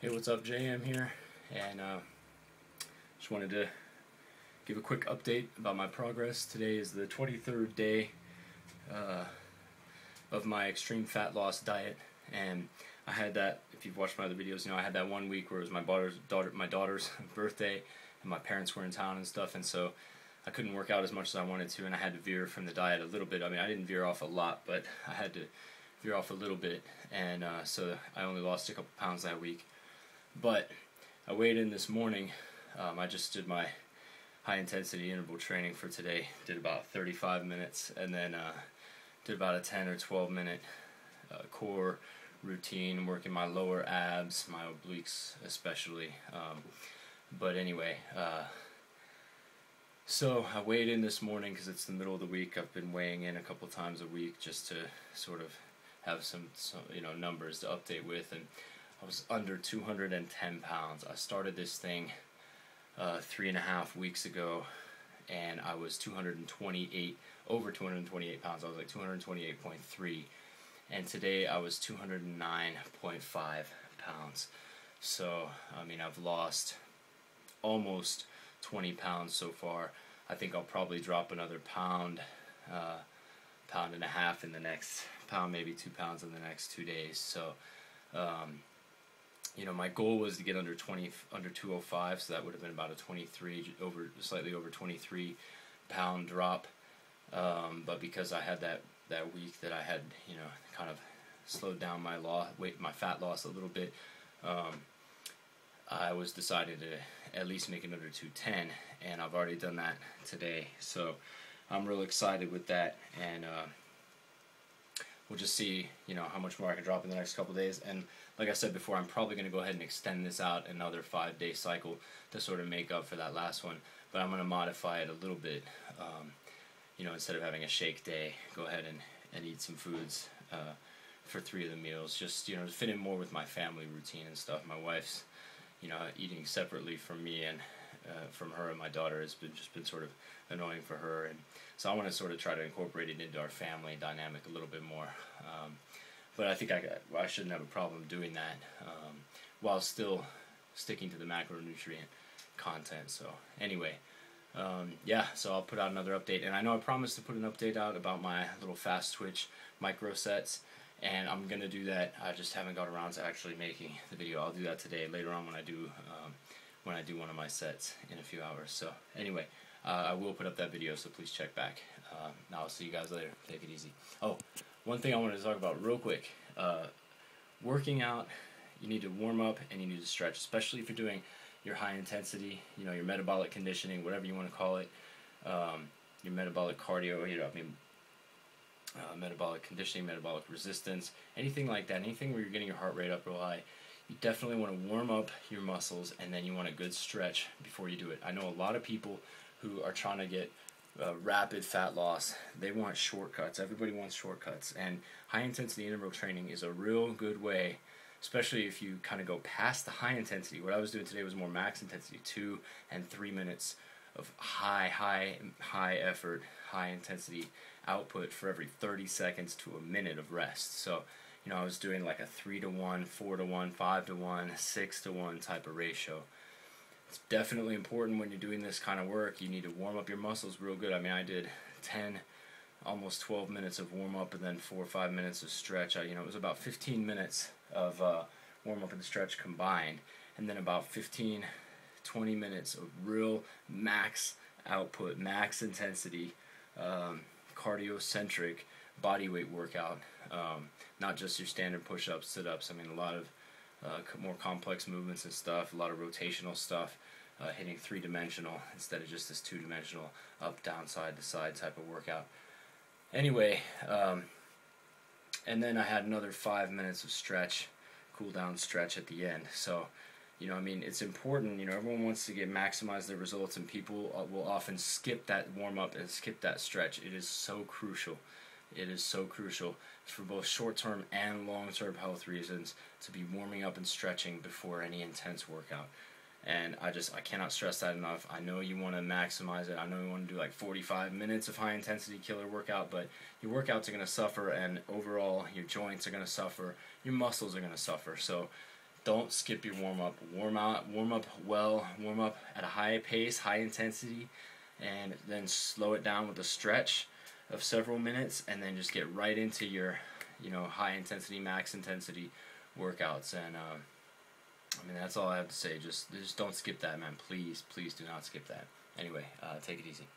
Hey, what's up? JM here, and just wanted to give a quick update about my progress. Today is the 23rd day of my Xtreme Fat Loss Diet, and I had that, if you've watched my other videos, I had that 1 week where it was my daughter's birthday, and my parents were in town and stuff, and so I couldn't work out as much as I wanted to, and I had to veer from the diet a little bit. I mean, I didn't veer off a lot, but I had to veer off a little bit, and so I only lost a couple pounds that week. But I weighed in this morning. I just did my high intensity interval training for today. Did about 35 minutes, and then did about a 10 or 12 minute core routine, working my lower abs, my obliques especially. But anyway, so I weighed in this morning because it's the middle of the week. I've been weighing in a couple times a week just to sort of have some numbers to update with, and I was under 210 pounds. I started this thing 3.5 weeks ago, and I was over 228 pounds. I was like 228.3, and today I was 209.5 pounds. So, I mean, I've lost almost 20 pounds so far. I think I'll probably drop another pound and a half in the next pound, maybe 2 pounds in the next 2 days. So, my goal was to get under 205, so that would have been about a slightly over 23 pound drop. But because I had that week that I had, kind of slowed down my fat loss a little bit, I was decided to at least make it under 210, and I've already done that today. So I'm real excited with that, and we'll just see, how much more I can drop in the next couple days. And like I said before, I'm probably going to go ahead and extend this out another 5-day cycle to sort of make up for that last one. But I'm going to modify it a little bit. Instead of having a shake day, go ahead and eat some foods for 3 of the meals. Just, to fit in more with my family routine and stuff. My wife's, eating separately from me and from her and my daughter has been sort of annoying for her, and so I want to sort of try to incorporate it into our family dynamic a little bit more. But I think I shouldn't have a problem doing that while still sticking to the macronutrient content. So anyway, so I'll put out another update, and I know I promised to put an update out about my little fast twitch micro sets, and I'm gonna do that. I just haven't got around to actually making the video. I'll do that today later on when I do one of my sets in a few hours. So anyway, I will put up that video, so please check back. Now I'll see you guys later. Take it easy. Oh, one thing I wanted to talk about real quick. Working out, you need to warm up and you need to stretch, especially if you're doing your high intensity, your metabolic conditioning, whatever you want to call it, your metabolic cardio, metabolic conditioning, metabolic resistance, anything like that, anything where you're getting your heart rate up real high. You definitely want to warm up your muscles, and then you want a good stretch before you do it. I know a lot of people who are trying to get rapid fat loss. They want shortcuts. Everybody wants shortcuts, and high intensity interval training is a real good way, especially if you kind of go past the high intensity. What I was doing today was more max intensity, 2 and 3 minutes of high effort, high intensity output for every 30 seconds to a minute of rest. So I was doing like a 3-to-1, 4-to-1, 5-to-1, 6-to-1 type of ratio. It's definitely important when you're doing this kind of work. You need to warm up your muscles real good. I mean, I did 10, almost 12 minutes of warm up, and then 4 or 5 minutes of stretch. It was about 15 minutes of warm up and stretch combined, and then about 15, 20 minutes of real max output, max intensity, cardio-centric body weight workout. Not just your standard push-ups, sit-ups. I mean, a lot of more complex movements and stuff, a lot of rotational stuff, hitting 3-dimensional instead of just this 2-dimensional up, down, side to side type of workout. Anyway, and then I had another 5 minutes of stretch, cool down stretch at the end. So, it's important. Everyone wants to maximize their results, and people will often skip that warm-up and skip that stretch. It is so crucial. It is so crucial for both short-term and long-term health reasons to be warming up and stretching before any intense workout. And I cannot stress that enough. I know you want to maximize it. I know you want to do like 45 minutes of high intensity killer workout, but your workouts are going to suffer, and overall your joints are going to suffer, your muscles are going to suffer. So don't skip your warm up. Warm up well. Warm up at a high pace, high intensity, and then slow it down with a stretch of several minutes, and then just get right into your, high intensity, max intensity workouts. And I mean, that's all I have to say. Just don't skip that, man. Please do not skip that. Anyway, take it easy.